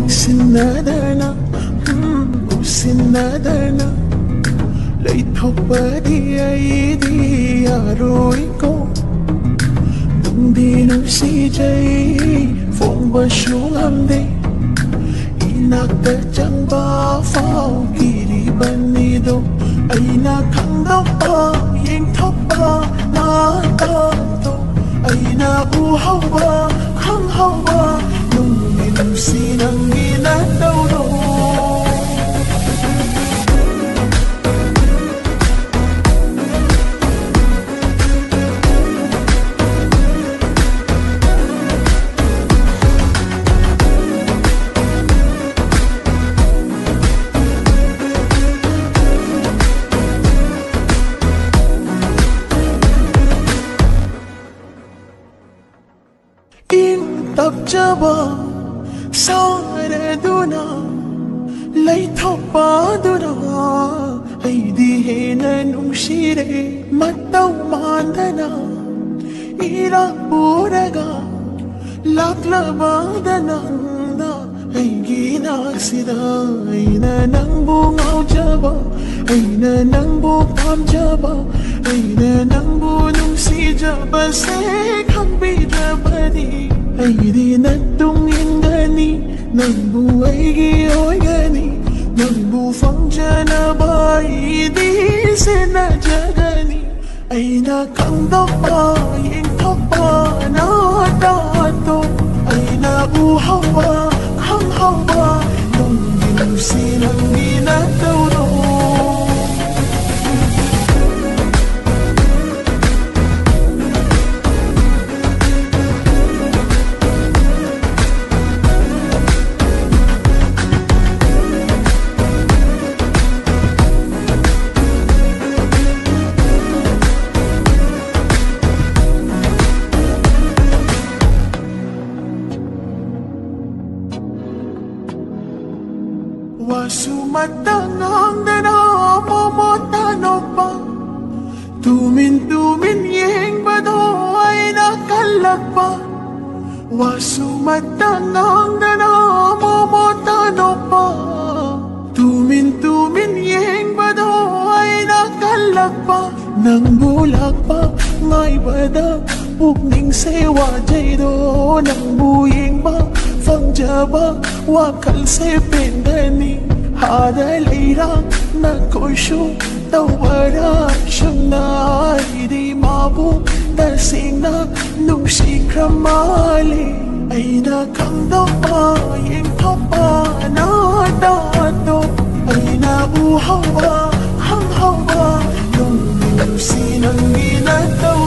ꯅꯨꯡꯁꯤꯅꯗꯅ ꯎꯁꯤꯟꯅꯗꯅ ꯂꯩꯊꯣꯛꯄꯗꯤ ꯑꯩꯗꯤ ꯌꯥꯔꯣꯏꯀꯣ ꯅꯨꯡꯗꯤ ꯅꯨꯡꯁꯤꯖꯩ ꯐꯣꯡꯕꯁꯨ ꯉꯝꯗꯦ ꯏꯅꯥꯛꯇ ꯆꯪꯕ ꯐꯥꯎ ꯀꯤꯔꯤꯕꯅꯤꯗꯣ ꯑꯩꯅ ꯈꯪꯗꯣꯛꯄ ꯌꯦꯡꯊꯣꯛꯄ ꯅꯥꯇꯥꯗꯣ ꯑꯩꯅ ꯎꯍꯧꯕ ꯈꯪꯍꯧꯕ ꯅꯨꯡꯗꯤ ꯅꯨꯡꯁꯤ ꯅꯪꯒꯤ ꯅꯇꯧꯗꯣ ꯇꯞꯆꯕ ꯁꯥꯔꯗꯨꯅ ꯂꯩꯊꯣꯛꯄꯗꯨꯅ ꯑꯩꯗꯤ ꯍꯦꯟꯅ ꯅꯨꯡꯁꯤꯔꯦ ꯃꯇꯧ ꯃꯥꯟꯗꯅ ꯏꯔꯥꯛ ꯄꯨꯔꯒ ꯂꯥꯛꯂꯕꯗ ꯅꯪꯅ ꯑꯩꯒꯤ ꯅꯥꯛꯁꯤꯗ ꯑꯩꯅ ꯅꯪꯕꯨ ꯉꯥꯎꯖꯕ ꯑꯩꯅ ꯅꯪꯕු ꯄꯥꯝꯖꯕ ꯑꯩꯅ ꯅꯪꯕꯨ ꯅꯨꯡꯁꯤꯖꯕꯁꯦ ꯈꯪꯕꯤꯗ꯭ꯔꯕꯗꯤ ꯑꯩꯗꯤ ꯅꯇꯨꯡ ꯏꯟꯒꯅꯤ ꯅꯪꯕꯨ ꯑꯩꯒꯤ ꯑꯣꯏꯒꯅꯤ ꯅꯪꯕꯨ ꯐꯪꯖꯅꯕ ꯑꯩꯗꯤ ꯁꯦꯟꯅꯖꯒꯅꯤ ꯑꯩꯅ ꯈꯪꯗꯣꯛꯄ ꯌꯦꯡꯊꯣꯛꯄ ꯅꯥꯇꯥꯗꯣ ꯑꯩꯅ ꯎꯍꯧꯕ ꯈꯪꯍꯧꯕ ꯅꯨꯡꯗꯤ ꯅꯨꯡꯁꯤ ꯅꯪꯒꯤ ꯅꯇꯧꯗꯣ Wasumata ngangdana momota nokpa Tumin yengbado ay nakalagpa Wasumata ngangdana momota nokpa Tumin yengbado ay nakalagpa Nang bulagpa ngaybada pugning sewa jaydo Nang buying ba fangjaba wakal se pendani hada leira na koishu tawara shuna idi mabu dasina nushi kramale aina kangdopa yengthopa na dato aina uhawa hanghawa nung nusi nang ginataw